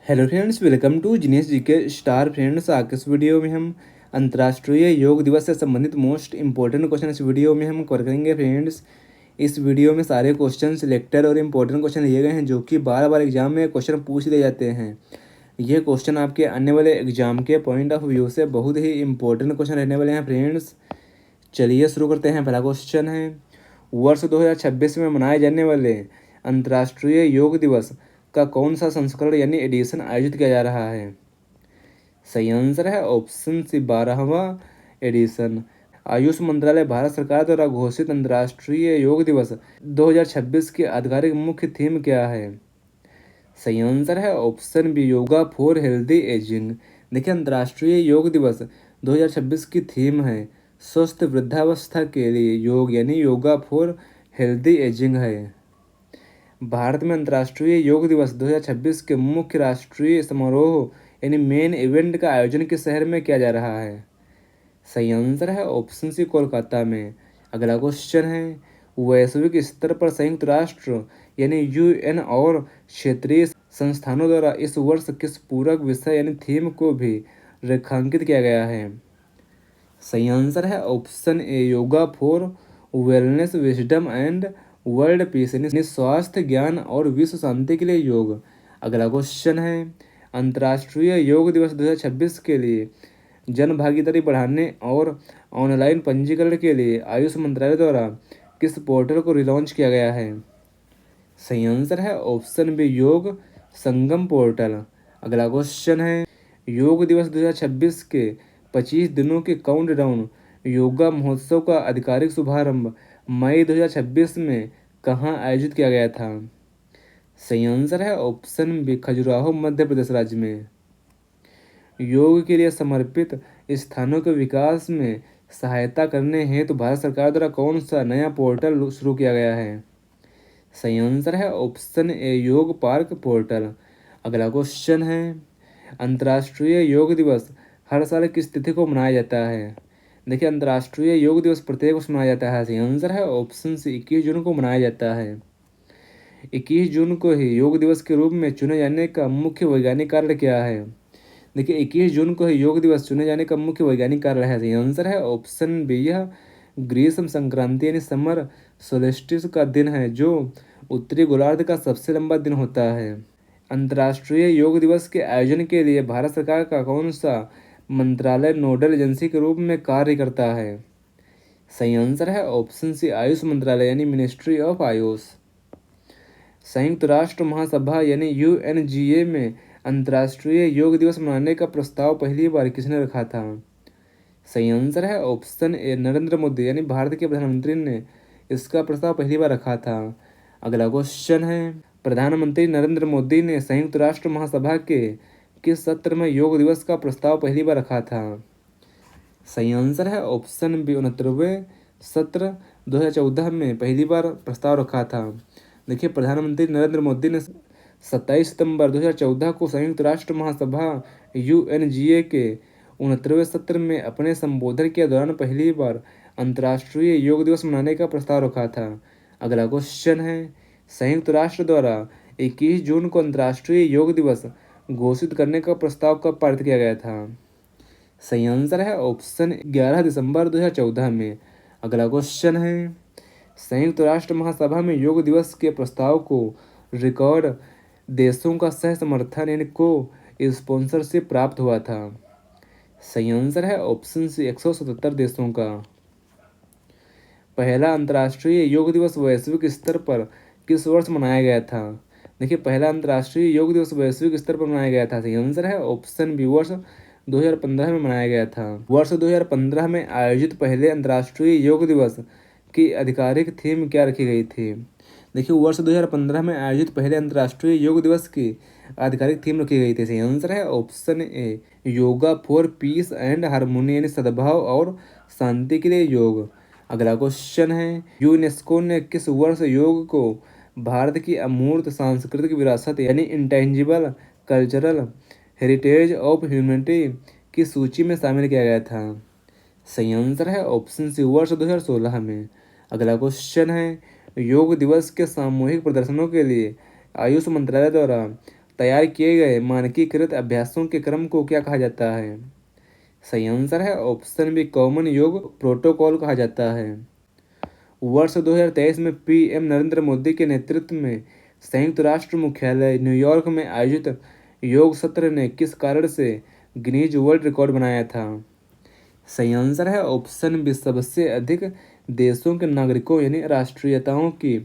Hello friends, welcome to genius GK star. Friends, आज के इस वीडियो में हम अंतर्राष्ट्रीय योग दिवस से संबंधित मोस्ट इंपॉर्टेंट क्वेश्चन इस वीडियो में हम कवर करेंगे। फ्रेंड्स, इस वीडियो में सारे क्वेश्चन सिलेक्टेड और इम्पोर्टेंट क्वेश्चन लिए गए हैं जो कि बार बार एग्जाम में क्वेश्चन पूछ लिए जाते हैं। ये क्वेश्चन आपके आने वाले एग्जाम के पॉइंट ऑफ व्यू से बहुत ही इंपॉर्टेंट क्वेश्चन रहने वाले हैं। फ्रेंड्स, चलिए शुरू करते हैं। पहला क्वेश्चन है, वर्ष 2026 में मनाए जाने वाले अंतर्राष्ट्रीय योग दिवस का कौन सा संस्करण यानी एडिशन आयोजित किया जा रहा है? सही आंसर है ऑप्शन सी 12वां एडिशन। आयुष मंत्रालय भारत सरकार द्वारा घोषित अंतर्राष्ट्रीय योग दिवस 2026 की आधिकारिक मुख्य थीम क्या है? सही आंसर है option B, yoga for healthy ageing. देखिए, अंतर्राष्ट्रीय योग दिवस 2026 की थीम है स्वस्थ वृद्धावस्था के लिए योग यानी योगा फॉर हेल्दी एजिंग है। भारत में अंतर्राष्ट्रीय योग दिवस 2026 के मुख्य राष्ट्रीय समारोह यानी मेन इवेंट का आयोजन किस शहर में किया जा रहा है? सही आंसर है ऑप्शन सी, कोलकाता में। अगला क्वेश्चन है, वैश्विक स्तर पर संयुक्त राष्ट्र यानी यूएन और क्षेत्रीय संस्थानों द्वारा इस वर्ष किस पूरक विषय यानी थीम को भी रेखांकित किया गया है? सही आंसर है option A, yoga for wellness wisdom and world peace यानी स्वास्थ्य, ज्ञान और विश्व शांति के लिए योग। अगला क्वेश्चन है, अंतर्राष्ट्रीय योग दिवस 2026 के लिए जन भागीदारी बढ़ाने और ऑनलाइन पंजीकरण के लिए आयुष मंत्रालय द्वारा किस पोर्टल को रिलॉन्च किया गया है? सही आंसर है ऑप्शन बी, योग संगम पोर्टल। अगला क्वेश्चन है, योग दिवस 2026 के 25 दिनों के काउंटडाउन योगा महोत्सव का आधिकारिक शुभारंभ मई 2026 में कहाँ आयोजित किया गया था? सही आंसर है ऑप्शन बी, खजुराहो मध्य प्रदेश राज्य में। योग के लिए समर्पित स्थानों के विकास में सहायता करने हेतु तो भारत सरकार द्वारा कौन सा नया पोर्टल शुरू किया गया है? सही आंसर है ऑप्शन ए, योग पार्क पोर्टल। अगला क्वेश्चन है, अंतर्राष्ट्रीय योग दिवस हर साल किस तिथि को मनाया जाता है? देखिए, अंतर्राष्ट्रीय योग दिवस प्रत्येक वर्ष मनाया जाता है। सही आंसर है ऑप्शन सी, 21 जून को मनाया जाता है। 21 जून को ही योग दिवस के रूप में चुने जाने का मुख्य वैज्ञानिक कारण क्या है? देखिए, 21 जून को ही योग दिवस चुने जाने का मुख्य वैज्ञानिक कारण है। सही आंसर है ऑप्शन बी, यह ग्रीष्म संक्रांति यानी समर सोलिस्टिस का दिन है जो उत्तरी गोलार्ध का सबसे लंबा दिन होता है। अंतर्राष्ट्रीय योग दिवस के आयोजन के लिए भारत सरकार का कौन सा मंत्रालय नोडल एजेंसी के रूप में कार्य करता है? सही आंसर है ऑप्शन सी, आयुष मंत्रालय यानी मिनिस्ट्री ऑफ आयुष। संयुक्त राष्ट्र महासभा यानी यूएनजीए में अंतर्राष्ट्रीय योग दिवस मनाने का प्रस्ताव पहली बार किसने रखा था? सही आंसर है ऑप्शन ए, नरेंद्र मोदी यानी भारत के प्रधानमंत्री ने इसका प्रस्ताव पहली बार रखा था। अगला क्वेश्चन है, प्रधानमंत्री नरेंद्र मोदी ने संयुक्त राष्ट्र महासभा के किस सत्र में योग दिवस का प्रस्ताव पहली बार रखा था? सही आंसर है ऑप्शन बी, 69वें सत्र 2014 में पहली बार प्रस्ताव रखा था। देखिए, प्रधानमंत्री नरेंद्र मोदी ने 27 सितंबर 2014 को संयुक्त राष्ट्र महासभा यूएनजीए के 69वें सत्र में अपने संबोधन के दौरान पहली बार अंतर्राष्ट्रीय योग दिवस मनाने का प्रस्ताव रखा था। अगला क्वेश्चन है, संयुक्त राष्ट्र द्वारा 21 जून को अंतर्राष्ट्रीय योग दिवस घोषित करने का प्रस्ताव कब पारित किया गया था? सही आंसर है ऑप्शन 11 दिसंबर 2014 में। अगला क्वेश्चन है, संयुक्त राष्ट्र महासभा में योग दिवस के प्रस्ताव को रिकॉर्ड देशों का सह समर्थन यानी को स्पॉन्सरशिप प्राप्त हुआ था। सही आंसर है ऑप्शन सी, 177 देशों का। पहला अंतर्राष्ट्रीय योग दिवस वैश्विक स्तर पर किस वर्ष मनाया गया था? देखिए, पहला अंतर्राष्ट्रीय योग दिवस वैश्विक स्तर पर मनाया गया था। सही आंसर है ऑप्शन बी, वर्ष 2015 में मनाया गया था। वर्ष 2015 में आयोजित पहले अंतर्राष्ट्रीय योग दिवस की आधिकारिक थीम क्या रखी गई थी? देखिए, वर्ष 2015 में आयोजित पहले अंतर्राष्ट्रीय योग दिवस की आधिकारिक थीम रखी गई थी। सही आंसर है option A, yoga for piece and harmony यानी सद्भाव और शांति के लिए योग। अगला क्वेश्चन है, यूनेस्को ने किस वर्ष योग को भारत की अमूर्त सांस्कृतिक विरासत यानी intangible cultural heritage of humanity की सूची में शामिल किया गया था? सही आंसर है ऑप्शन सी, वर्ष 2016 में। अगला क्वेश्चन है, योग दिवस के सामूहिक प्रदर्शनों के लिए आयुष मंत्रालय द्वारा तैयार किए गए मानकीकृत अभ्यासों के क्रम को क्या कहा जाता है? सही आंसर है ऑप्शन बी कॉमन योग प्रोटोकॉल कहा जाता है। वर्ष 2023 में पीएम नरेंद्र मोदी के नेतृत्व में संयुक्त राष्ट्र मुख्यालय न्यूयॉर्क में आयोजित योग सत्र ने किस कारण से गिनीज वर्ल्ड रिकॉर्ड बनाया था? सही आंसर है ऑप्शन बी सबसे अधिक देशों के नागरिकों यानी राष्ट्रीयताओं की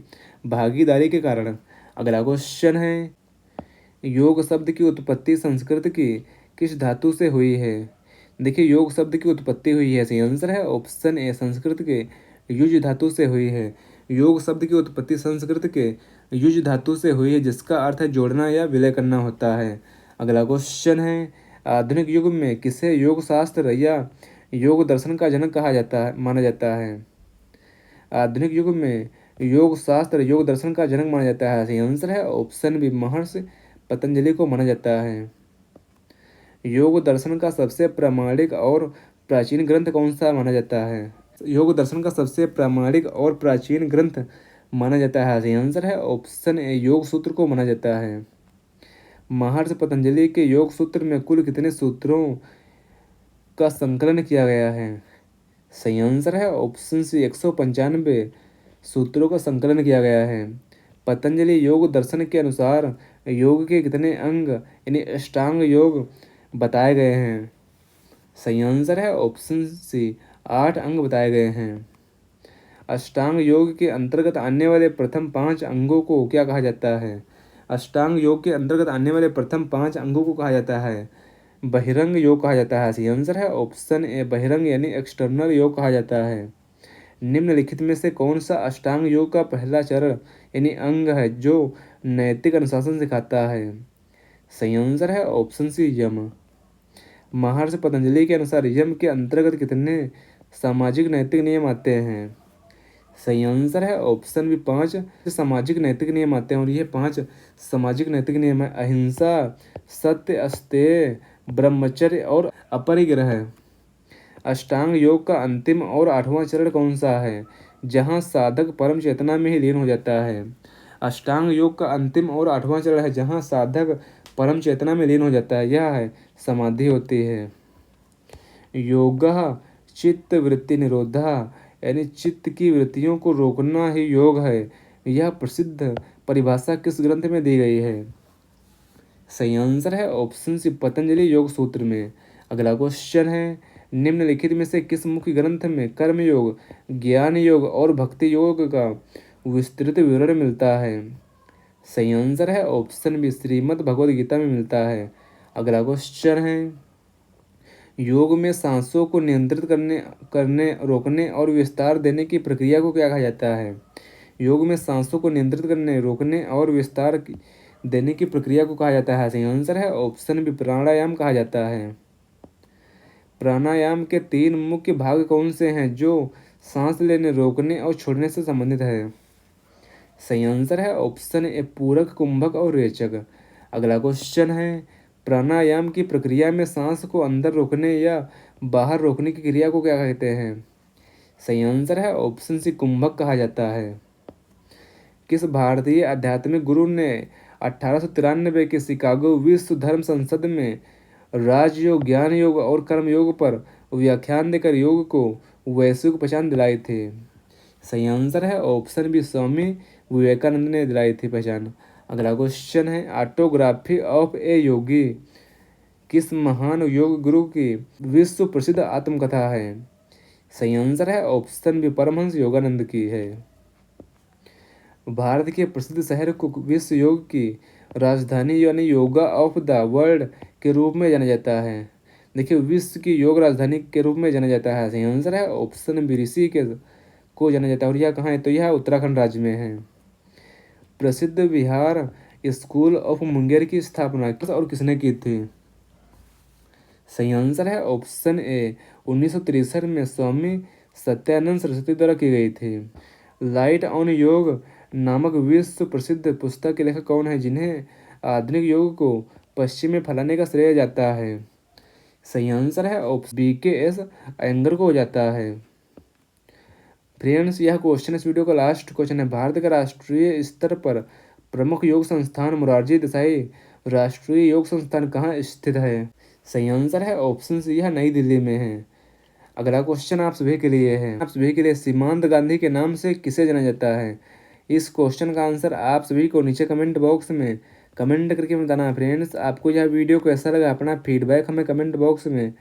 भागीदारी के कारण। अगला क्वेश्चन है, योग शब्द की उत्पत्ति संस्कृत की किस धातु से हुई है? देखिए, योग शब्द की उत्पत्ति हुई है, सही आंसर है ऑप्शन ए संस्कृत के युज धातु से हुई है। योग शब्द की उत्पत्ति संस्कृत के युज धातु से हुई है, जिसका अर्थ है जोड़ना या विलय करना होता है। अगला क्वेश्चन है, आधुनिक युग में किसे योग शास्त्र या योग दर्शन का जनक कहा जाता है माना जाता है? आधुनिक युग में योग शास्त्र योग दर्शन का जनक माना जाता है, सही आंसर है ऑप्शन बी महर्षि पतंजलि को माना जाता है। योग दर्शन का सबसे प्रामाणिक और प्राचीन ग्रंथ कौन सा माना जाता है? योग दर्शन का सबसे प्रामाणिक और प्राचीन ग्रंथ माना जाता है, सही आंसर है ऑप्शन ए योग सूत्र को माना जाता है। महर्षि पतंजलि के योग सूत्र में कुल कितने सूत्रों का संकलन किया गया है? सही आंसर है ऑप्शन सी 195 सूत्रों का संकलन किया गया है। पतंजलि योग दर्शन के अनुसार योग के कितने अंग यानी अष्टांग योग बताए गए हैं? सही आंसर है ऑप्शन सी 8 अंग बताए गए हैं। अष्टांग योग के अंतर्गत आने वाले प्रथम 5 अंगों को क्या कहा जाता है? अष्टांग योग के अंतर्गत आने वाले प्रथम 5 अंगों को कहा जाता है बहिरंग योग कहा जाता है, सही आंसर है ऑप्शन ए बहिरंग यानी एक्सटर्नल योग कहा जाता है। निम्नलिखित में से कौन सा अष्टांग योग का पहला चरण यानी अंग है जो नैतिक अनुशासन सिखाता है? सही आंसर है ऑप्शन सी यम। महर्षि पतंजलि के अनुसार यम के अंतर्गत कितने सामाजिक नैतिक नियम आते हैं? सही आंसर है ऑप्शन बी 5 सामाजिक नैतिक नियम आते हैं, और ये 5 सामाजिक नैतिक नियम है अहिंसा, सत्य, अस्तेय, ब्रह्मचर्य और अपरिग्रह। अष्टांग योग का अंतिम और 8वां चरण कौन सा है जहां साधक परम चेतना में ही लीन हो जाता है? अष्टांग योग का अंतिम और 8वां चरण है जहां साधक परम चेतना में लीन हो जाता है, यह है समाधि होती है। योगः चित्त वृत्ति निरोधा यानी चित्त की वृत्तियों को रोकना ही योग है, यह प्रसिद्ध परिभाषा किस ग्रंथ में दी गई है? सही आंसर है ऑप्शन सी पतंजलि योग सूत्र में। अगला क्वेश्चन है, निम्नलिखित में से किस मुख्य ग्रंथ में कर्म योग, ज्ञान योग और भक्ति योग का विस्तृत विवरण मिलता है? सही आंसर है ऑप्शन बी श्रीमद् भगवद गीता में मिलता है। अगला क्वेश्चन है, योग में सांसों को नियंत्रित करने रोकने और विस्तार देने की प्रक्रिया को क्या कहा जाता है? योग में सांसों को नियंत्रित करने रोकने और विस्तार देने की प्रक्रिया को कहा जाता है, सही आंसर है ऑप्शन बी प्राणायाम कहा जाता है। प्राणायाम के 3 मुख्य भाग कौन से हैं जो सांस लेने रोकने और छोड़ने से संबंधित है? सही आंसर है ऑप्शन ए पूरक, कुंभक और रेचक। अगला क्वेश्चन है, प्राणायाम की प्रक्रिया में सांस को अंदर रोकने या बाहर रोकने की क्रिया को क्या कहते हैं? सही आंसर है ऑप्शन सी कुंभक कहा जाता है। किस भारतीय आध्यात्मिक गुरु ने 1893 के शिकागो विश्व धर्म संसद में राजयोग, ज्ञान योग और कर्म योग पर व्याख्यान देकर योग को वैश्विक पहचान दिलाई थी? सही आंसर है ऑप्शन बी स्वामी विवेकानंद ने दिलाई थी पहचान। अगला क्वेश्चन है, ऑटोग्राफी ऑफ ए योगी किस महान योग गुरु की विश्व प्रसिद्ध आत्मकथा है? सही आंसर है ऑप्शन बी परमहंस योगानंद की है। भारत के प्रसिद्ध शहर को विश्व योग की राजधानी यानी योगा ऑफ द वर्ल्ड के रूप में जाना जाता है। देखिए, विश्व की योग राजधानी के रूप में जाना जाता है, सही आंसर है ऑप्शन बी ऋषिकेश को जाना जाता है, और यह कहाँ है तो यह उत्तराखंड राज्य में है। प्रसिद्ध बिहार स्कूल ऑफ मुंगेर की स्थापना किस और किसने की थी? सही आंसर है ऑप्शन ए 1963 में स्वामी सत्यानंद सरस्वती द्वारा की गई थी। लाइट ऑन योग नामक विश्व प्रसिद्ध पुस्तक के लेखक कौन है जिन्हें आधुनिक योग को पश्चिम में फैलाने का श्रेय जाता है? सही आंसर है ऑप्शन BKS अयंगर को हो जाता है। फ्रेंड्स, यह क्वेश्चन इस वीडियो का लास्ट क्वेश्चन है। भारत का राष्ट्रीय स्तर पर प्रमुख योग संस्थान मोरारजी देसाई राष्ट्रीय योग संस्थान कहाँ स्थित है? सही आंसर है ऑप्शन सी, यह नई दिल्ली में है। अगला क्वेश्चन आप सभी के लिए है। आप सभी के लिए सीमांत गांधी के नाम से किसे जाना जाता है? इस क्वेश्चन का आंसर आप सभी को नीचे कमेंट बॉक्स में कमेंट करके बताना है। फ्रेंड्स, आपको यह वीडियो कैसा लगा अपना फीडबैक हमें कमेंट बॉक्स में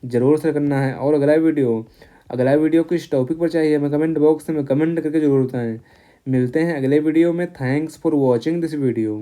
ज़रूर शेयर करना है। और अगला वीडियो किस टॉपिक पर चाहिए हमें कमेंट बॉक्स में कमेंट करके जरूर बताएं। मिलते हैं अगले वीडियो में। Thanks for watching this video.